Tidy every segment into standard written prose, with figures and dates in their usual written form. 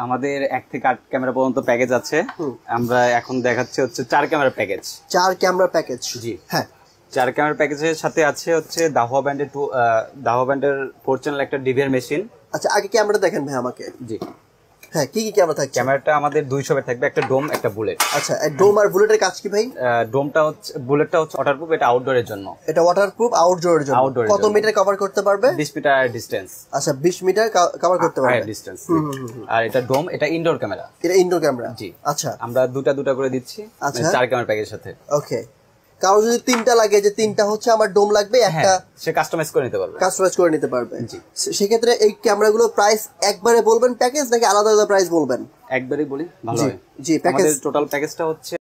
আমাদের 1 থেকে 8 ক্যামেরা পর্যন্ত প্যাকেজ আছে। আমরা এখন দেখাচ্ছি হচ্ছে 4 ক্যামেরা প্যাকেজ। 4 ক্যামেরা প্যাকেজ, জি হ্যাঁ। 4 ক্যামেরা প্যাকেজের সাথে আছে হচ্ছে দাহোয়া ব্র্যান্ডের 4 চ্যানেল একটা ডিভিআর মেশিন। আচ্ছা, আগে ক্যামেরা দেখেন ভাই আমাকে। জি হ্যাঁ, কি কি ক্যামেরা থাকছে? ক্যামেরাটা আমাদের 200 এর থাকবে, একটা ডোম একটা বুলেট। আচ্ছা, ডোম আর বুলেটের কাজ কি ভাই? ডোমটা হচ্ছে, বুলেটটা হচ্ছে ওয়াটারপ্রুফ, এটা আউটডোরের জন্য। এটা ওয়াটারপ্রুফ আউটডোরের জন্য। কত মিটার কভার করতে পারবে? 20 মিটার ডিসটেন্স। আচ্ছা, 20 মিটার কভার করতে পারবে ডিসটেন্স। আর এটা ডোম, এটা ইনডোর ক্যামেরা। এটা ইনডোর ক্যামেরা, জি। আচ্ছা, আমরা দুটা করে দিচ্ছি 4 ক্যামেরা প্যাকেজের সাথে। ওকে। কারো যদি 3টা লাগে, যে 3টা হচ্ছে আমার ডোম লাগবে, একটা সে কাস্টমাইজ করে নিতে পারবে। কাস্টমাইজ করে নিতে পারবে। জি। সেক্ষেত্রে এই ক্যামেরাগুলোর প্রাইস একবারে বলবেন প্যাকেজ, নাকি আলাদা আলাদা প্রাইস বলবেন? একবারই বলি, ভালো হয়। জি, প্যাকেজ টোটাল প্যাকেজটা হচ্ছে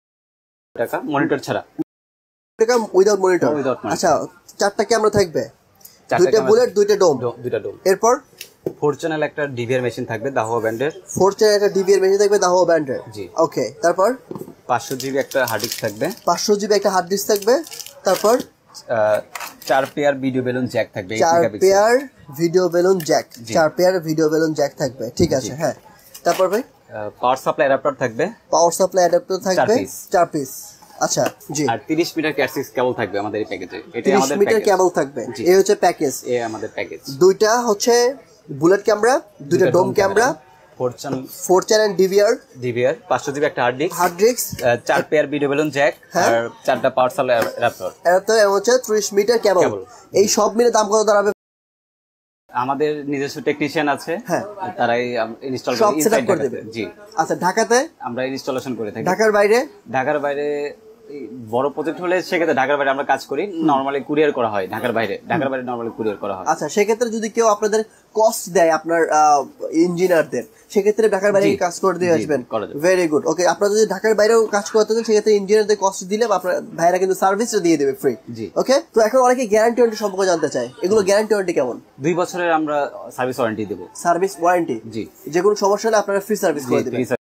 টাকা মনিটর ছাড়া, টাকা উইদাউট মনিটর। আচ্ছা, 4টা ক্যামেরা থাকবে, 2টা বুলেট, 2টা ডোম। এরপর 4 চ্যানেল একটা ডিভিআর মেশিন থাকবে দাহোয়া ব্র্যান্ডের। 4 চ্যানেল একটা ডিভিআর মেশিন থাকবে দাহোয়া ব্র্যান্ডের। জি। ওকে, তারপর 500 জিবি একটা হার্ড ডিস্ক থাকবে। 500 জিবি একটা হার্ড ডিস্ক থাকবে। তারপর 4 পেয়ার ভিডিও বেলুন জ্যাক থাকবে। 4 pair video balun Jack. 4 pair video balun Jack থাকবে, ঠিক আছে, হ্যাঁ। তারপর ভাই পাওয়ার সাপ্লাই অ্যাডাপ্টার থাকবে। পাওয়ার সাপ্লাই অ্যাডাপ্টার থাকবে 4 পিস। আচ্ছা, জি। আর 30 মিটার ক্যাট6 কেবল থাকবে আমাদের এই প্যাকেজে। এটা 30 আমাদের মিটার কেবল থাকবে, এই হচ্ছে প্যাকেজ। এই আমাদের প্যাকেজ। 2টা হচ্ছে বুলেট ক্যামেরা, 2টা dome camera, 4 channel DVR, 500 GB একটা hard disk, 4 pair video balun jack, আর 4টা পাওয়ার সাপ্লাই অ্যাডাপ্টার। এবং হচ্ছে 30 মিটার কেবল। এই সব মিলে দাম কত দাঁড়াবে? আমাদের নিজস্ব টেকনিশিয়ান আছে, হ্যাঁ, তারাই ইনস্টল করে দেবে। জি। আচ্ছা, ঢাকাতে আমরা ইনস্টলেশন করে থাকি। ঢাকার বাইরে বড় প্রজেক্ট হলে সেক্ষেত্রে ঢাকার বাইরে আমরা কাজ করি, নরমালি কুরিয়ার করা হয় ঢাকার বাইরে নরমালি কুরিয়ার করা হয়। আচ্ছা, সেক্ষেত্রে যদি কেউ আপনাদের কস্ট দেয়, আপনার ইঞ্জিনিয়ারদের, সেক্ষেত্রে ঢাকার বাইরে কাজ করে দিয়ে আসবেন। Very good. ওকে, আপনারা যদি ঢাকার বাইরেও কাজ করতে চান, সেক্ষেত্রে ইঞ্জিনিয়ারদের কস্ট দিলে আপনার ভাইরা কিন্তু সার্ভিসটা দিয়ে দেবে ফ্রি। জি। ওকে, তো এখন অনেকে গ্যারান্টি ওয়ারেন্টি সম্পর্কে জানতে চায়, এগুলো গ্যারান্টি ওয়ারেন্টি কেমন? 2 বছরের আমরা সার্ভিস ওয়ারেন্টি দেব। Service warranty? জি। যে কোনো সমস্যা হলে আপনারা ফ্রি সার্ভিস করে দেবেন।